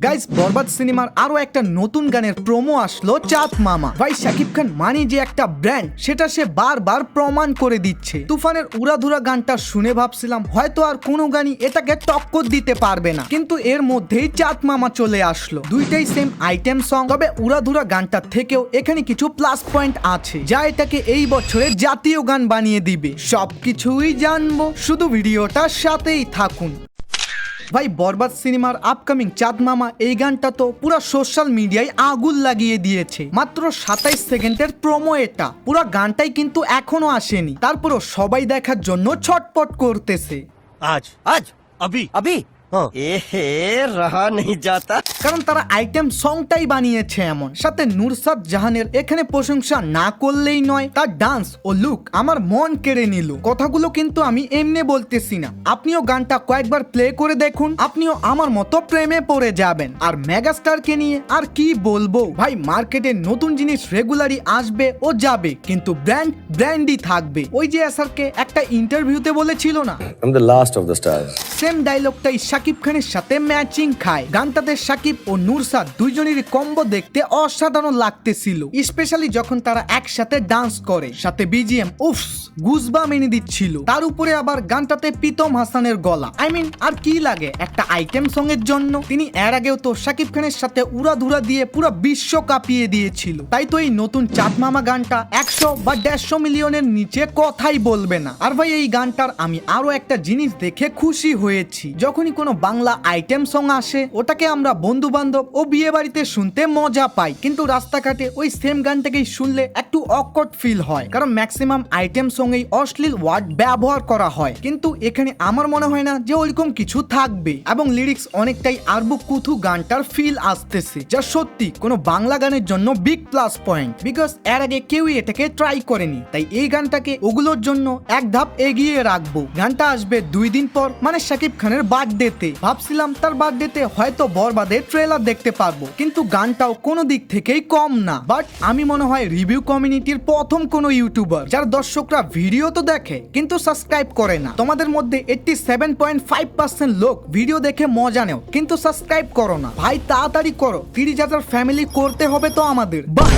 Guys, বরবাদ সিনেমার আরো একটা নতুন গানের প্রোমো আসলো চাঁদ মামা। ভাই শাকিব খান মানে যে একটা ব্র্যান্ড, সেটা সে বারবার প্রমাণ করে দিচ্ছে। তুফানের উড়াধুরা গানটা শুনে ভাবছিলাম হয়তো আর কোনো গানই এটাকে টক্কর দিতে পারবে না, কিন্তু এর মধ্যেই চাঁদ মামা চলে আসলো। দুইটাই সেম আইটেম সং, তবে উড়াধুরা গানটার থেকেও এখানে কিছু প্লাস পয়েন্ট আছে যা এটাকে এই বছরের জাতীয় গান বানিয়ে দিবে। সবকিছুই জানবো, শুধু ভিডিওটার সাথেই থাকুন। ভাই, বরবাদ সিনেমার আপকামিং চাঁদ মামা এই গানটা তো পুরো সোশ্যাল মিডিয়ায় আগুন লাগিয়ে দিয়েছে। মাত্র 27 সেকেন্ডের প্রোমো এটা, পুরো গানটাই কিন্তু এখনো আসেনি, তারপরও সবাই দেখার জন্য ছটপট করতেছে। आज आज अभी अभी हाँ। रहा नहीं जाता। কারণ তারা আইটেম সংটাই বানিয়েছে এমন, সাথে নুরসাদ জাহানের এখানে প্রশংসা না করলেই নয়। তার ডান্স ও লুক আমার মন কেড়ে নিল। কথাগুলো কিন্তু আমি এমনি বলতেছি না, আপনিও গানটা কয়েকবার প্লে করে দেখুন, আপনিও আমার মতো প্রেমে পড়ে যাবেন। আর মেগাস্টারকে নিয়ে আর কি বলবো ভাই, মার্কেটে নতুন জিনিস রেগুলারই আসবে ও যাবে, কিন্তু ব্র্যান্ডই থাকবে। ওই যে এসআরকে একটা ইন্টারভিউতে বলেছিল না, I'm the last of the stars. Same ডায়লগটাই শাকিব খানের সাথে ম্যাচিং খায়। গানটাতে শাকিব ও নুরসাদ দুইজনেরই কম্বো দেখতে অসাধারণ লাগতেছিল, স্পেশালি যখন তারা একসাথে ডান্স করে, সাথে বিজিএম উফস গুজবাম এনে দিচ্ছিল। তার উপরে আবার গানটাতে প্রীতম হাসানের গলা, আর কি লাগে একটা আইটেম সং এর জন্য। তিনি এর আগেও তো শাকিব খানের সাথে উড়াধুরা দিয়ে পুরো বিশ্ব কাঁপিয়ে দিয়েছিল। তাই তো এই নতুন চাঁদ মামা গানটা 100 বা 150 মিলিয়নের নিচে কথাই বলবে না। আর ভাই, এই গানটার আমি আরো একটা জিনিস দেখে খুশি হয়েছি, যখনই কোনো বাংলা আইটেম সং আসে ওটাকে আমরা বন্ধু বান্ধব ও বিয়ে বাড়িতে শুনতে মজা পাই, কিন্তু রাস্তাঘাটে ওই সেম গানটাকেই শুনলে একটু অকওয়ার্ড ফিল হয়, কারণ ম্যাক্সিমাম আইটেম সং এই অশ্লীল ওয়ার্ড ব্যবহার করা হয়। কিন্তু এখানে আমার মনে হয় না যে ওইরকম কিছু থাকবে, এবং লিরিক্স অনেকটাই আরবু কুথু গানটার ফিল আসতেছে, যা সত্যি কোনো বাংলা গানের জন্য বিগ প্লাস পয়েন্ট, বিকজ এর আগে কেউই এটাকে ট্রাই করেনি। তাই এই গানটাকে ওগুলোর জন্য এক ধাপ এগিয়ে রাখবো। গানটা আসবে 2 দিন পর, মানে শাকিব খানের বার্থডেতে। ভাবছিলাম তার বার্থডেতে হয়তো বরবাদের ট্রেলার দেখতে পারবো, কিন্তু গানটাও কোনো দিক থেকেই কম না। বাট আমি মনে হয় রিভিউ কমিউনিটির প্রথম কোনো ইউটিউবার যার দর্শকরা ভিডিও তো দেখে কিন্তু সাবস্ক্রাইব করে না। তোমাদের মধ্যে 87.5% লোক ভিডিও দেখে মজা নেও কিন্তু সাবস্ক্রাইব করো না। ভাই তাড়াতাড়ি করো, 30,000 ফ্যামিলি করতে হবে তো আমাদের। বাহ।